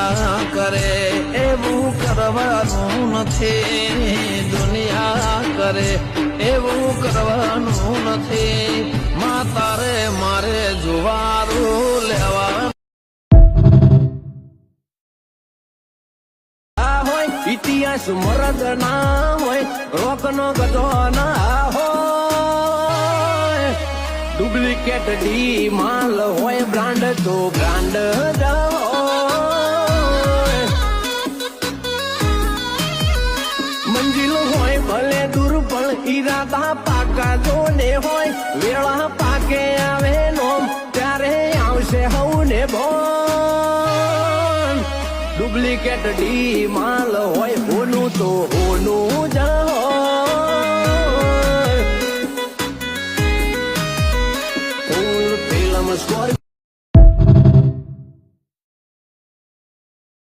દુનિયા કરે એવું કરવાનું નથી, દુનિયા કરે એવું કરવાનું નથી. માં તારે મારે જુવારું લેવાનું ઇતિહાસ મરદ ના હોય, રોક નો ગધો ના હોય. ડુપ્લિકેટ ડી માલ હોય, બ્રાન્ડ તો બ્રાન્ડ જ હોય. મંજિલ હોય ભલે દૂર પણ ઈરાદા પાકા જોને હોય. વેળા પાકે આવે નોમ ત્યારે આવશે હવને ભોન. ડુપ્લિકેટ ડી માલ હોય, હોનું તો હોનું જ